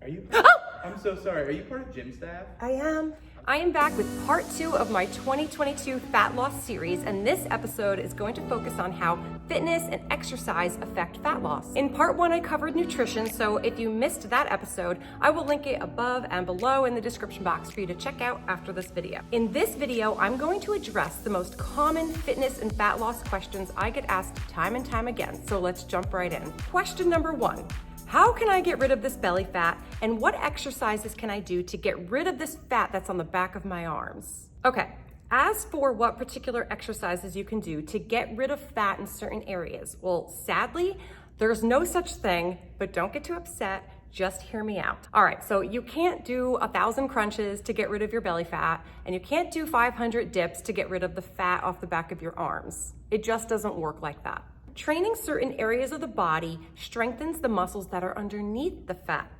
Are you? I'm so sorry. Are you part of gym staff? I am. I am back with part 2 of my 2022 fat loss series, and this episode is going to focus on how fitness and exercise affect fat loss. In part 1, I covered nutrition, so if you missed that episode, I will link it above and below in the description box for you to check out after this video. In this video, I'm going to address the most common fitness and fat loss questions I get asked time and time again, so let's jump right in. Question number 1. How can I get rid of this belly fat, and what exercises can I do to get rid of this fat that's on the back of my arms? Okay, as for what particular exercises you can do to get rid of fat in certain areas, well, sadly, there's no such thing, but don't get too upset, just hear me out. All right, so you can't do 1,000 crunches to get rid of your belly fat, and you can't do 500 dips to get rid of the fat off the back of your arms. It just doesn't work like that. Training certain areas of the body strengthens the muscles that are underneath the fat.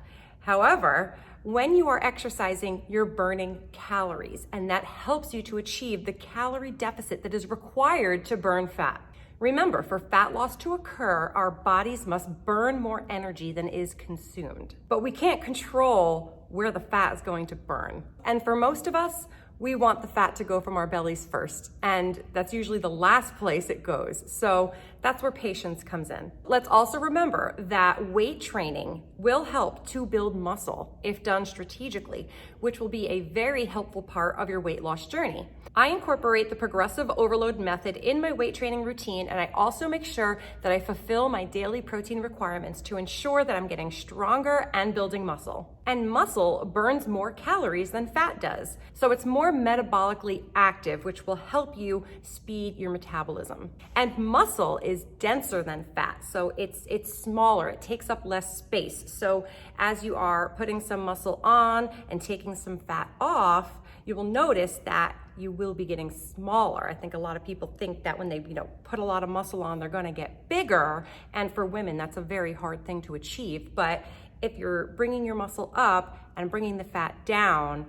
However, when you are exercising, you're burning calories, and that helps you to achieve the calorie deficit that is required to burn fat. Remember, for fat loss to occur, our bodies must burn more energy than is consumed. But we can't control where the fat is going to burn. And for most of us, we want the fat to go from our bellies first, and that's usually the last place it goes. So that's where patience comes in. Let's also remember that weight training will help to build muscle if done strategically, which will be a very helpful part of your weight loss journey. I incorporate the progressive overload method in my weight training routine, and I also make sure that I fulfill my daily protein requirements to ensure that I'm getting stronger and building muscle. And muscle burns more calories than fat does, so it's more metabolically active, which will help you speed your metabolism. And muscle is denser than fat, so it's smaller, it takes up less space. So as you are putting some muscle on and taking some fat off, you will notice that you will be getting smaller. I think a lot of people think that when they, put a lot of muscle on, they're gonna get bigger. And for women, that's a very hard thing to achieve. But if you're bringing your muscle up and bringing the fat down,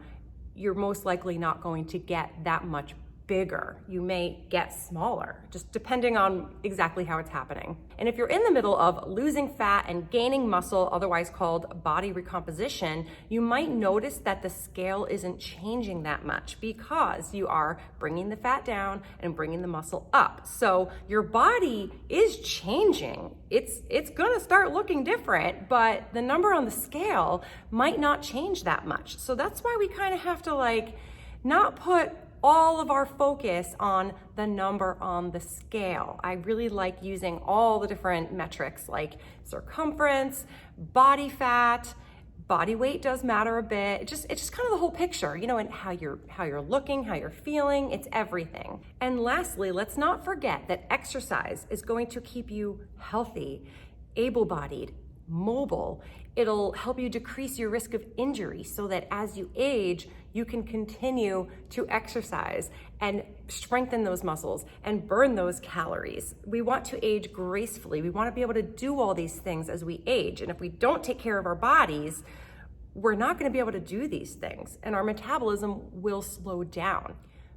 you're most likely not going to get that much bigger. You may get smaller, just depending on exactly how it's happening. And if you're in the middle of losing fat and gaining muscle, otherwise called body recomposition, you might notice that the scale isn't changing that much because you are bringing the fat down and bringing the muscle up. So your body is changing. It's gonna start looking different, but the number on the scale might not change that much. So that's why we kind of have to not put all of our focus on the number on the scale. I really like using all the different metrics like circumference, body fat, body weight does matter a bit. It's just kind of the whole picture, and how you're looking, how you're feeling, it's everything. And lastly, let's not forget that exercise is going to keep you healthy, able-bodied, mobile. It'll help you decrease your risk of injury so that as you age, you can continue to exercise and strengthen those muscles and burn those calories. We want to age gracefully. We want to be able to do all these things as we age. And if we don't take care of our bodies, we're not going to be able to do these things, and our metabolism will slow down.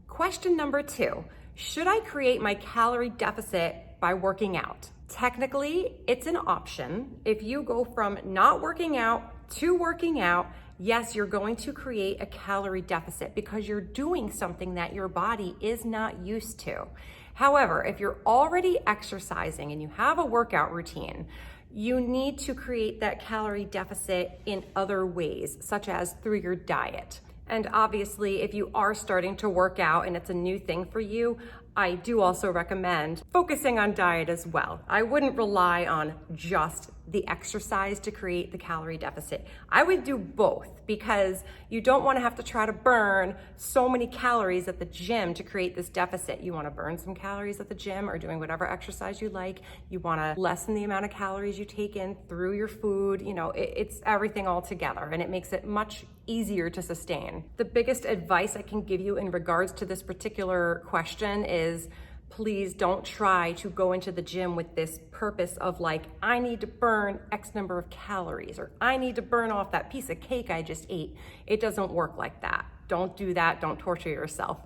Question number 2, should I create my calorie deficit by working out? Technically, it's an option. If you go from not working out to working out, yes, you're going to create a calorie deficit because you're doing something that your body is not used to. However, if you're already exercising and you have a workout routine, you need to create that calorie deficit in other ways, such as through your diet. And obviously, if you are starting to work out and it's a new thing for you, I do also recommend focusing on diet as well. I wouldn't rely on just the exercise to create the calorie deficit. I would do both because you don't want to have to try to burn so many calories at the gym to create this deficit. You want to burn some calories at the gym or doing whatever exercise you like. You want to lessen the amount of calories you take in through your food. It's everything all together, and it makes it much easier to sustain. The biggest advice I can give you in regards to this particular question is please don't try to go into the gym with this purpose of I need to burn X number of calories, or I need to burn off that piece of cake I just ate. It doesn't work like that. Don't do that. Don't torture yourself.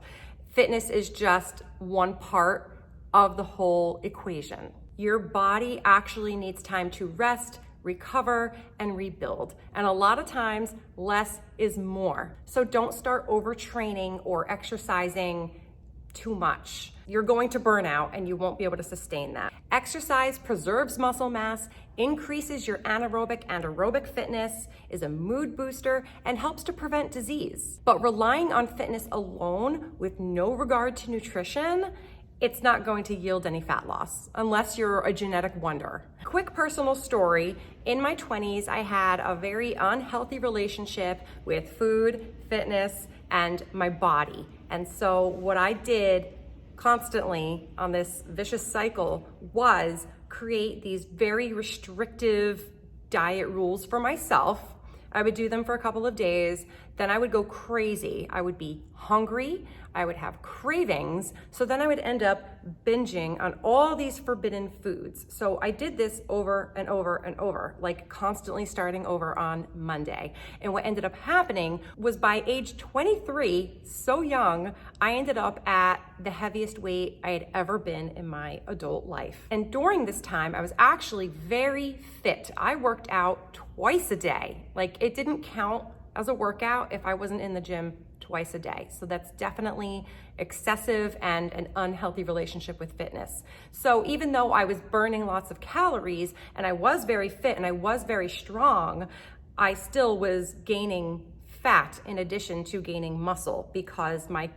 Fitness is just one part of the whole equation. Your body actually needs time to rest, recover, and rebuild. And a lot of times, less is more. So don't start overtraining or exercising too much. You're going to burn out and you won't be able to sustain that. Exercise preserves muscle mass, increases your anaerobic and aerobic fitness, is a mood booster, and helps to prevent disease. But relying on fitness alone with no regard to nutrition, it's not going to yield any fat loss unless you're a genetic wonder. Quick personal story. In my 20s, I had a very unhealthy relationship with food, fitness, and my body. And so what I did constantly on this vicious cycle was create these very restrictive diet rules for myself. I would do them for a couple of days, then I would go crazy. I would be hungry, I would have cravings, so then I would end up binging on all these forbidden foods. So I did this over and over and over, like constantly starting over on Monday. And what ended up happening was by age 23, so young, I ended up at the heaviest weight I had ever been in my adult life. And during this time, I was actually very fit. I worked out twice a day. Like, it didn't count as a workout if I wasn't in the gym twice a day. So that's definitely excessive and an unhealthy relationship with fitness. So even though I was burning lots of calories and I was very fit and I was very strong, I still was gaining fat in addition to gaining muscle because my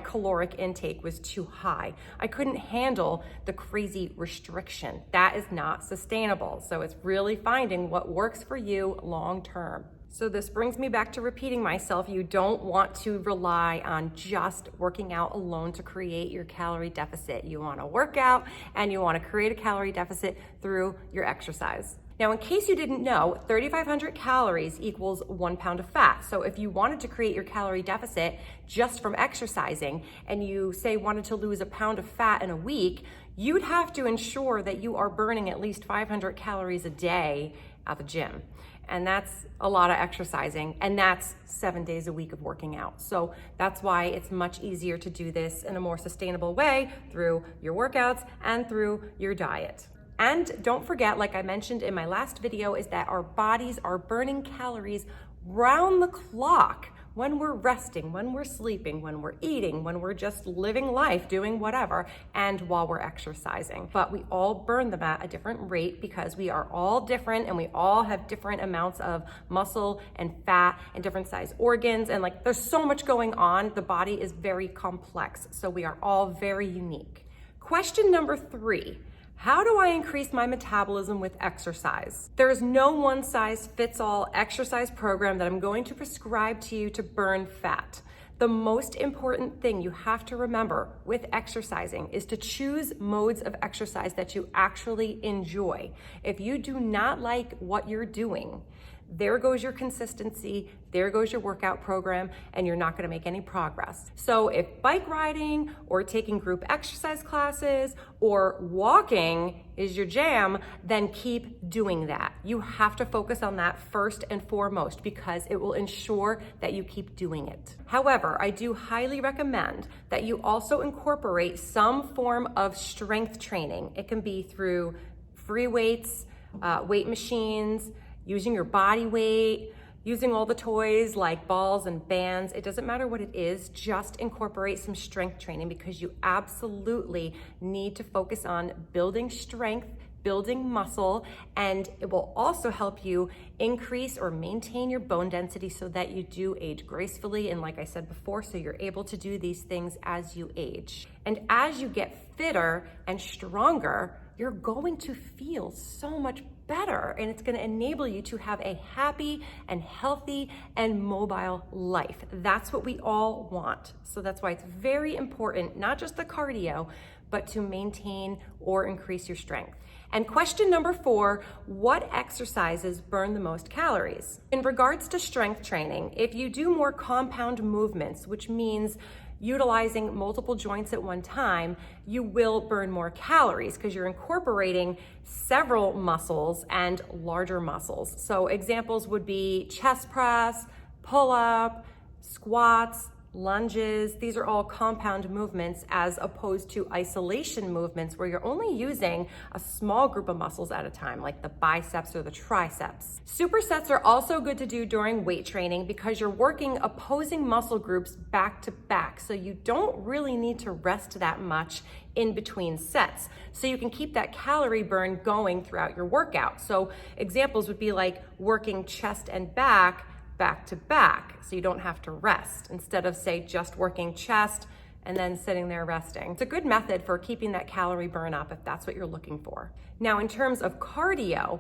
caloric intake was too high. I couldn't handle the crazy restriction. That is not sustainable. So it's really finding what works for you long term. So this brings me back to repeating myself. You don't want to rely on just working out alone to create your calorie deficit. You want to work out and you want to create a calorie deficit through your exercise. Now, in case you didn't know, 3,500 calories equals 1 pound of fat. So if you wanted to create your calorie deficit just from exercising and you say wanted to lose a pound of fat in a week, you'd have to ensure that you are burning at least 500 calories a day at the gym. And that's a lot of exercising, and that's 7 days a week of working out. So that's why it's much easier to do this in a more sustainable way through your workouts and through your diet. And don't forget, like I mentioned in my last video, is that our bodies are burning calories round the clock when we're resting, when we're sleeping, when we're eating, when we're just living life, doing whatever, and while we're exercising. But we all burn them at a different rate because we are all different and we all have different amounts of muscle and fat and different size organs. And like, there's so much going on. The body is very complex. So we are all very unique. Question number 3. How do I increase my metabolism with exercise? There is no one-size-fits-all exercise program that I'm going to prescribe to you to burn fat. The most important thing you have to remember with exercising is to choose modes of exercise that you actually enjoy. If you do not like what you're doing, there goes your consistency, there goes your workout program, and you're not gonna make any progress. So if bike riding or taking group exercise classes or walking is your jam, then keep doing that. You have to focus on that first and foremost because it will ensure that you keep doing it. However, I do highly recommend that you also incorporate some form of strength training. It can be through free weights, weight machines, using your body weight, using all the toys like balls and bands. It doesn't matter what it is, just incorporate some strength training because you absolutely need to focus on building strength, building muscle, and it will also help you increase or maintain your bone density so that you do age gracefully. And like I said before, so you're able to do these things as you age. And as you get fitter and stronger, you're going to feel so much better, and it's going to enable you to have a happy and healthy and mobile life. That's what we all want. So that's why it's very important, not just the cardio, but to maintain or increase your strength. And question number 4, what exercises burn the most calories? In regards to strength training, if you do more compound movements, which means utilizing multiple joints at one time, you will burn more calories because you're incorporating several muscles and larger muscles. So examples would be chest press, pull-up, squats, lunges. These are all compound movements as opposed to isolation movements where you're only using a small group of muscles at a time, like the biceps or the triceps. Supersets are also good to do during weight training because you're working opposing muscle groups back to back. So you don't really need to rest that much in between sets. So you can keep that calorie burn going throughout your workout. So examples would be like working chest and back to back, so you don't have to rest, instead of say just working chest and then sitting there resting. It's a good method for keeping that calorie burn up if that's what you're looking for. Now, in terms of cardio,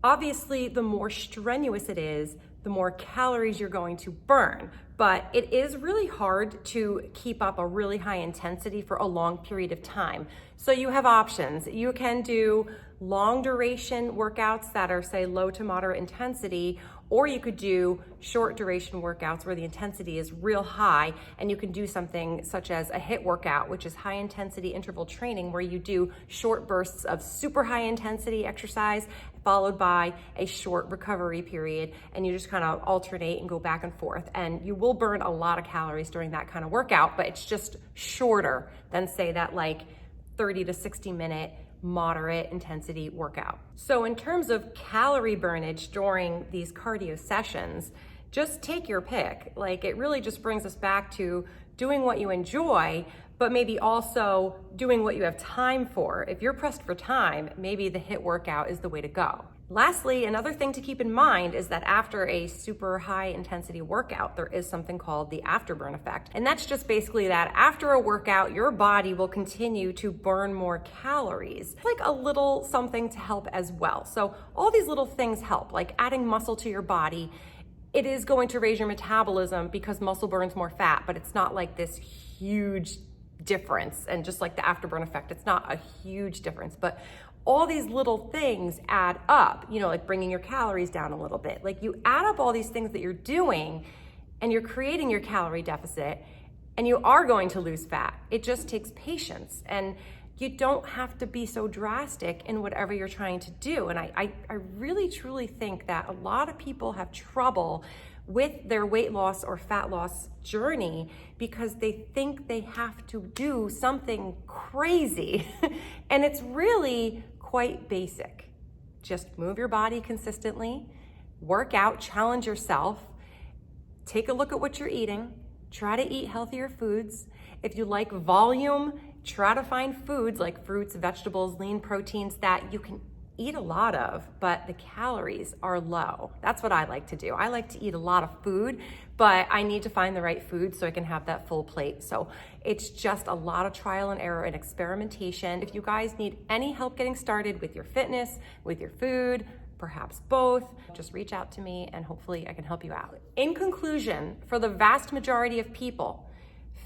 obviously the more strenuous it is, the more calories you're going to burn. But it is really hard to keep up a really high intensity for a long period of time. So you have options. You can do long duration workouts that are, say, low to moderate intensity, or you could do short duration workouts where the intensity is real high, and you can do something such as a HIIT workout, which is high intensity interval training, where you do short bursts of super high intensity exercise followed by a short recovery period, and you just kind of alternate and go back and forth. And you will burn a lot of calories during that kind of workout, but it's just shorter than, say, that like 30 to 60 minute moderate intensity workout. So in terms of calorie burnage during these cardio sessions, just take your pick. Like, it really just brings us back to doing what you enjoy, but maybe also doing what you have time for. If you're pressed for time, maybe the HIIT workout is the way to go. Lastly, another thing to keep in mind is that after a super high intensity workout, there is something called the afterburn effect. And that's just basically that after a workout, your body will continue to burn more calories. It's like a little something to help as well. So all these little things help, like adding muscle to your body. It is going to raise your metabolism because muscle burns more fat, but it's not like this huge difference. And just like the afterburn effect, it's not a huge difference, but all these little things add up, you know, like bringing your calories down a little bit. Like, you add up all these things that you're doing and you're creating your calorie deficit, and you are going to lose fat. It just takes patience, and you don't have to be so drastic in whatever you're trying to do. And I really truly think that a lot of people have trouble with their weight loss or fat loss journey because they think they have to do something crazy. And it's really quite basic. Just move your body consistently, work out, challenge yourself, take a look at what you're eating, try to eat healthier foods. If you like volume, try to find foods like fruits, vegetables, lean proteins that you can eat a lot of, but the calories are low. That's what I like to do. I like to eat a lot of food, but I need to find the right food so I can have that full plate. So it's just a lot of trial and error and experimentation. If you guys need any help getting started with your fitness, with your food, perhaps both, just reach out to me and hopefully I can help you out. In conclusion, for the vast majority of people,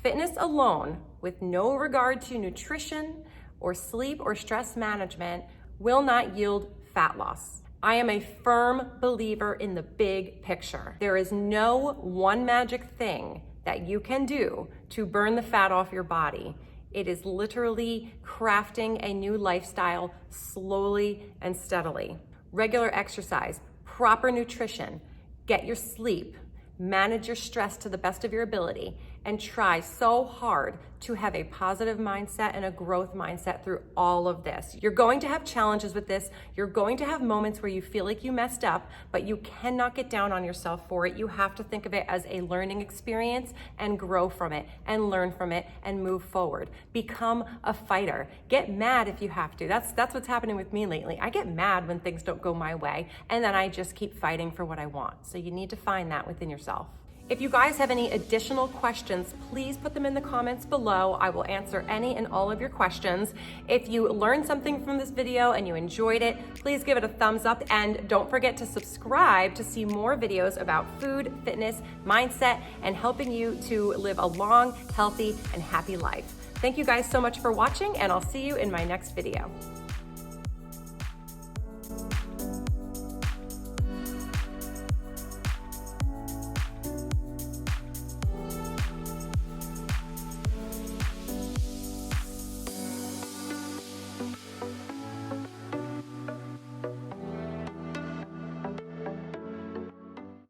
fitness alone, with no regard to nutrition or sleep or stress management, will not yield fat loss. I am a firm believer in the big picture. There is no one magic thing that you can do to burn the fat off your body. It is literally crafting a new lifestyle slowly and steadily. Regular exercise, proper nutrition, get your sleep, manage your stress to the best of your ability, and try so hard to have a positive mindset and a growth mindset through all of this. You're going to have challenges with this. You're going to have moments where you feel like you messed up, but you cannot get down on yourself for it. You have to think of it as a learning experience and grow from it and learn from it and move forward. Become a fighter. Get mad if you have to. That's what's happening with me lately. I get mad when things don't go my way, and then I just keep fighting for what I want. So you need to find that within yourself. If you guys have any additional questions, please put them in the comments below. I will answer any and all of your questions. If you learned something from this video and you enjoyed it, please give it a thumbs up, and don't forget to subscribe to see more videos about food, fitness, mindset, and helping you to live a long, healthy, and happy life. Thank you guys so much for watching, and I'll see you in my next video.